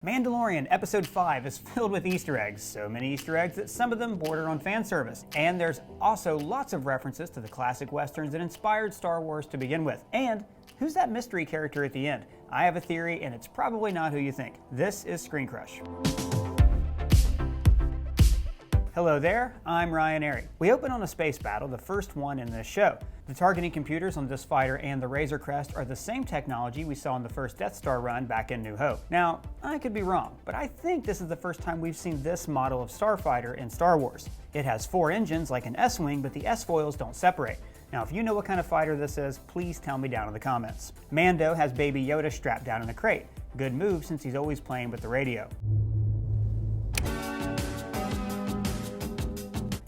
Mandalorian Episode 5 is filled with Easter eggs, so many Easter eggs that some of them border on fan service. And there's also lots of references to the classic westerns that inspired Star Wars to begin with. And who's that mystery character at the end? I have a theory, and it's probably not who you think. This is ScreenCrush. Hello there, I'm Ryan Airy. We open on a space battle, the first one in this show. The targeting computers on this fighter and the Razor Crest are the same technology we saw in the first Death Star run back in New Hope. Now, I could be wrong, but I think this is the first time we've seen this model of starfighter in Star Wars. It has 4 engines like an S-Wing, but the S-foils don't separate. Now, if you know what kind of fighter this is, please tell me down in the comments. Mando has Baby Yoda strapped down in a crate. Good move since he's always playing with the radio.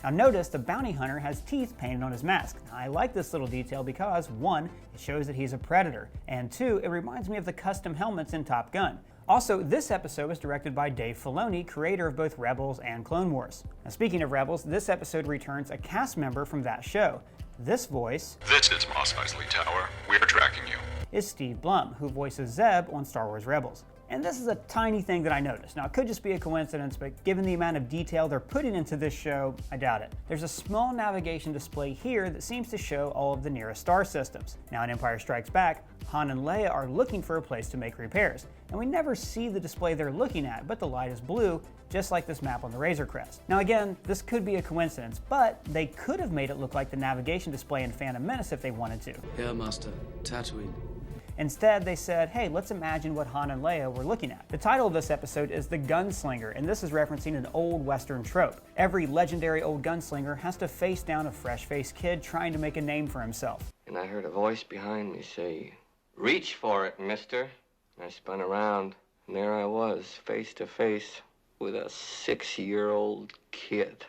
Now notice the bounty hunter has teeth painted on his mask. Now, I like this little detail because 1, it shows that he's a predator, and 2, it reminds me of the custom helmets in Top Gun. Also, this episode was directed by Dave Filoni, creator of both Rebels and Clone Wars. Now speaking of Rebels, this episode returns a cast member from that show. This voice, "This is Mos Eisley Tower. We are tracking you," is Steve Blum, who voices Zeb on Star Wars Rebels. And this is a tiny thing that I noticed. Now, it could just be a coincidence, but given the amount of detail they're putting into this show, I doubt it. There's a small navigation display here that seems to show all of the nearest star systems. Now, in Empire Strikes Back, Han and Leia are looking for a place to make repairs. And we never see the display they're looking at, but the light is blue, just like this map on the Razor Crest. Now again, this could be a coincidence, but they could have made it look like the navigation display in Phantom Menace if they wanted to. Yeah, Master. Tatooine. Instead, they said, hey, let's imagine what Han and Leia were looking at. The title of this episode is The Gunslinger, and this is referencing an old Western trope. Every legendary old gunslinger has to face down a fresh-faced kid trying to make a name for himself. And I heard a voice behind me say, "Reach for it, mister." And I spun around, and there I was, face to face with a 6-year-old kid.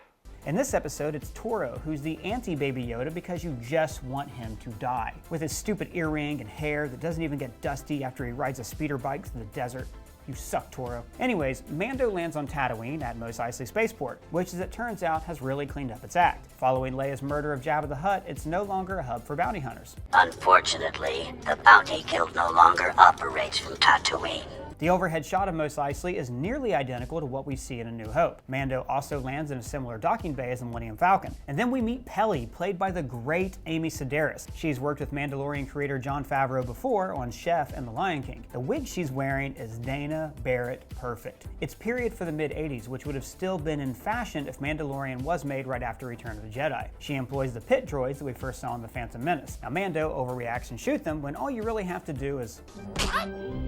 In this episode, it's Toro, who's the anti-Baby Yoda because you just want him to die. With his stupid earring and hair that doesn't even get dusty after he rides a speeder bike through the desert. You suck, Toro. Anyways, Mando lands on Tatooine at Mos Eisley Spaceport, which as it turns out has really cleaned up its act. Following Leia's murder of Jabba the Hutt, it's no longer a hub for bounty hunters. Unfortunately, the bounty guild no longer operates from Tatooine. The overhead shot of Mos Eisley is nearly identical to what we see in A New Hope. Mando also lands in a similar docking bay as the Millennium Falcon. And then we meet Peli, played by the great Amy Sedaris. She's worked with Mandalorian creator Jon Favreau before on Chef and The Lion King. The wig she's wearing is Dana Barrett perfect. It's period for the mid-80s, which would have still been in fashion if Mandalorian was made right after Return of the Jedi. She employs the pit droids that we first saw in The Phantom Menace. Now Mando overreacts and shoots them when all you really have to do is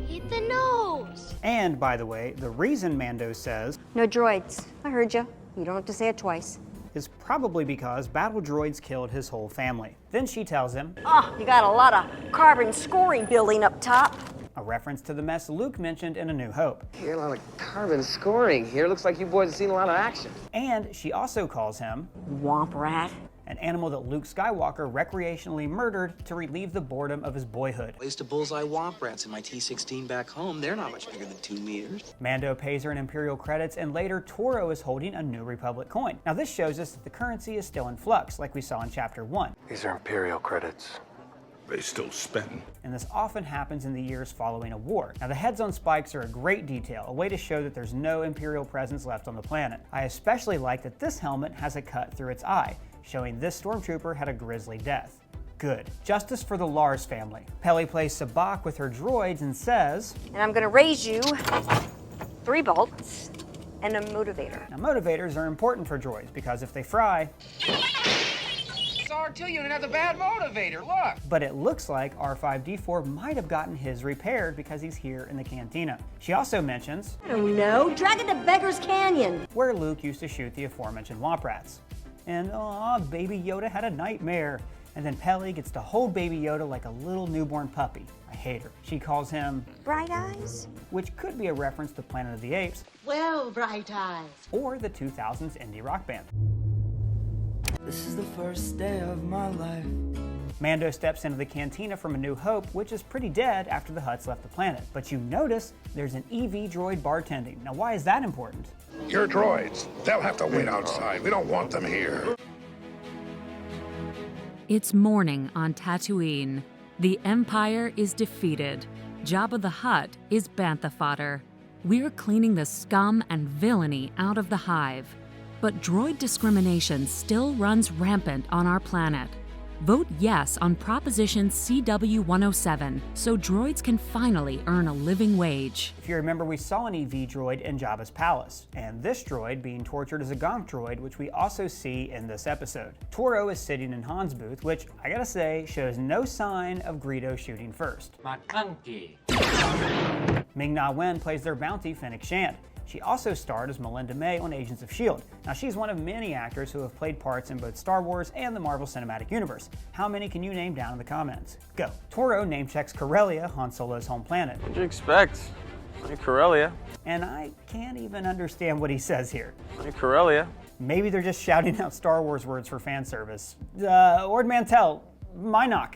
hit the nose. And, by the way, the reason Mando says, "No droids." I heard you. You don't have to say it twice. is probably because battle droids killed his whole family. Then she tells him, Oh, you got a lot of carbon scoring building up top. a reference to the mess Luke mentioned in A New Hope. Hear a lot of carbon scoring here. Looks like you boys have seen a lot of action. And she also calls him Womp rat. an animal that Luke Skywalker recreationally murdered to relieve the boredom of his boyhood. I used to bullseye womp rats in my T-16 back home. They're not much bigger than 2 meters. Mando pays her in Imperial credits, and later Toro is holding a New Republic coin. Now this shows us that the currency is still in flux, like we saw in Chapter 1. These are Imperial credits. They still spin. And this often happens in the years following a war. Now the heads on spikes are a great detail, a way to show that there's no Imperial presence left on the planet. I especially like that this helmet has a cut through its eye, showing this stormtrooper had a grisly death. Good. Justice for the Lars family. Peli plays Sabacc with her droids and says, And I'm gonna raise you 3 bolts and a motivator. now motivators are important for droids because if they fry, It's R2, you didn't have the bad motivator, look! but it looks like R5-D4 might have gotten his repaired because he's here in the Cantina. She also mentions I don't know. Dragon to Beggar's Canyon. where Luke used to shoot the aforementioned Womp Rats. And aw, Baby Yoda had a nightmare. And then Peli gets to hold Baby Yoda like a little newborn puppy. I hate her. She calls him Bright eyes? which could be a reference to Planet of the Apes Well, Bright Eyes. or the 2000s indie rock band. This is the first day of my life. Mando steps into the Cantina from A New Hope, which is pretty dead after the Hutts left the planet. But you notice there's an EV droid bartending. Now why is that important? Your droids. They'll have to wait outside. We don't want them here. It's morning on Tatooine. The Empire is defeated. Jabba the Hutt is bantha fodder. We're cleaning the scum and villainy out of the hive. But droid discrimination still runs rampant on our planet. Vote yes on Proposition CW107 so droids can finally earn a living wage. If you remember, we saw an EV droid in Jabba's palace, and this droid being tortured is a gonk droid, which we also see in this episode. Toro is sitting in Han's booth, which, I gotta say, shows no sign of Greedo shooting first. Ming-Na Wen plays their bounty, Fennec Shand. She also starred as Melinda May on Agents of S.H.I.E.L.D. Now, she's one of many actors who have played parts in both Star Wars and the Marvel Cinematic Universe. How many can you name down in the comments? Go. Toro name-checks Corellia, Han Solo's home planet. What'd you expect? Hey, Corellia. And I can't even understand what he says here. Hey, Corellia. Maybe they're just shouting out Star Wars words for fan service. Ord Mantell, Mynock.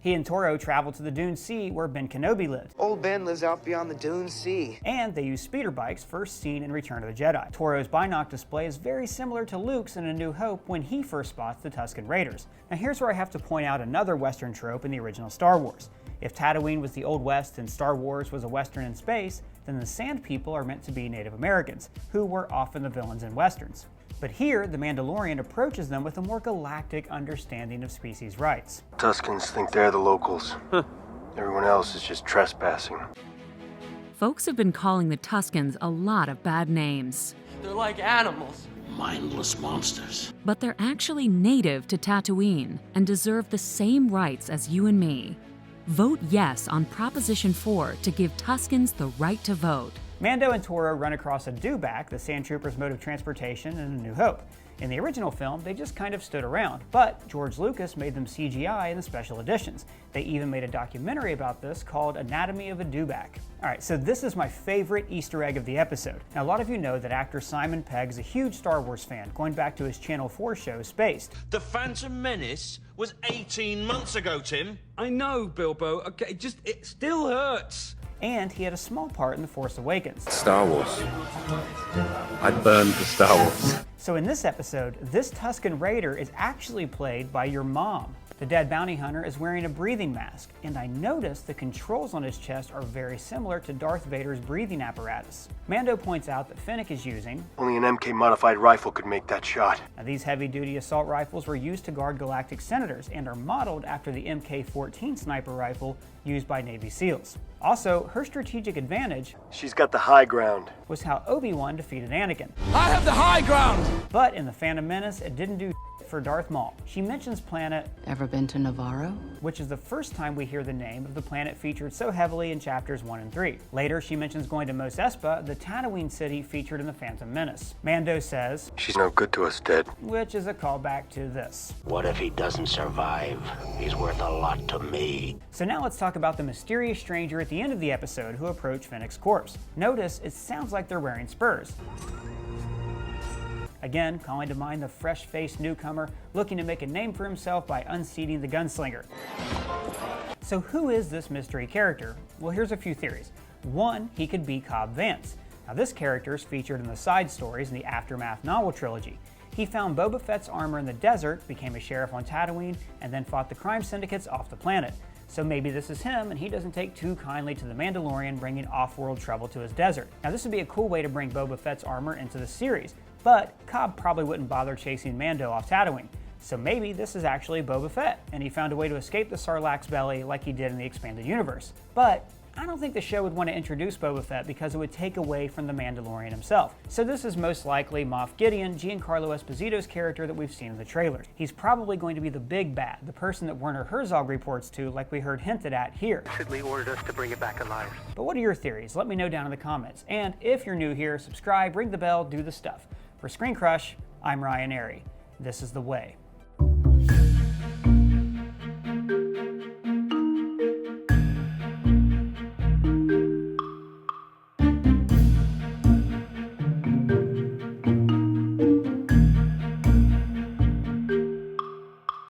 He and Toro travel to the Dune Sea where Ben Kenobi lived. Old Ben lives out beyond the Dune Sea. And they use speeder bikes first seen in Return of the Jedi. Toro's binoc display is very similar to Luke's in A New Hope when he first spots the Tusken Raiders. Now here's where I have to point out another Western trope in the original Star Wars. If Tatooine was the Old West and Star Wars was a Western in space, then the Sand People are meant to be Native Americans, who were often the villains in Westerns. But here, the Mandalorian approaches them with a more galactic understanding of species rights. Tuskens think they're the locals. Everyone else is just trespassing. Folks have been calling the Tuskens a lot of bad names. They're like animals. Mindless monsters. But they're actually native to Tatooine and deserve the same rights as you and me. Vote yes on Proposition 4 to give Tuskens the right to vote. Mando and Toro run across a dewback, the Sand Troopers' mode of transportation in A New Hope. In the original film, they just kind of stood around, but George Lucas made them CGI in the special editions. They even made a documentary about this called Anatomy of a Dewback. Alright, so this is my favorite Easter egg of the episode. Now, a lot of you know that actor Simon Pegg is a huge Star Wars fan, going back to his Channel 4 show, Spaced. The Phantom Menace was 18 months ago, Tim. I know, Bilbo. Okay, it still hurts. And he had a small part in The Force Awakens. Star Wars. I burned for Star Wars. So in this episode, this Tusken Raider is actually played by your mom. The dead bounty hunter is wearing a breathing mask, and I noticed the controls on his chest are very similar to Darth Vader's breathing apparatus. Mando points out that Fennec is using only an MK-modified rifle could make that shot. Now, these heavy-duty assault rifles were used to guard galactic senators and are modeled after the MK-14 sniper rifle used by Navy SEALs. Also, her strategic advantage, she's got the high ground, was how Obi-Wan defeated Anakin. I have the high ground! But in The Phantom Menace, it didn't do for Darth Maul. She mentions planet Ever been to Navarro? Which is the first time we hear the name of the planet featured so heavily in chapters 1 and 3. Later, she mentions going to Mos Espa, the Tatooine city featured in The Phantom Menace. Mando says, she's no good to us, dead. Which is a callback to this. What if he doesn't survive? He's worth a lot to me. So now let's talk about the mysterious stranger at the end of the episode who approached Fennec's corpse. Notice it sounds like they're wearing spurs. Again, calling to mind the fresh-faced newcomer looking to make a name for himself by unseating the gunslinger. So who is this mystery character? Well, here's a few theories. One, he could be Cobb Vanth. Now this character is featured in the side stories in the Aftermath novel trilogy. He found Boba Fett's armor in the desert, became a sheriff on Tatooine, and then fought the crime syndicates off the planet. So maybe this is him, and he doesn't take too kindly to the Mandalorian bringing off-world trouble to his desert. Now this would be a cool way to bring Boba Fett's armor into the series, but Cobb probably wouldn't bother chasing Mando off Tatooine. So maybe this is actually Boba Fett, and he found a way to escape the Sarlacc's belly like he did in the expanded universe. But I don't think the show would want to introduce Boba Fett because it would take away from the Mandalorian himself. So this is most likely Moff Gideon, Giancarlo Esposito's character that we've seen in the trailers. He's probably going to be the big bad, the person that Werner Herzog reports to, like we heard hinted at here. Sidley ordered us to bring it back alive. But what are your theories? Let me know down in the comments. And if you're new here, subscribe, ring the bell, do the stuff. For ScreenCrush, I'm Ryan Airy. This is The Way.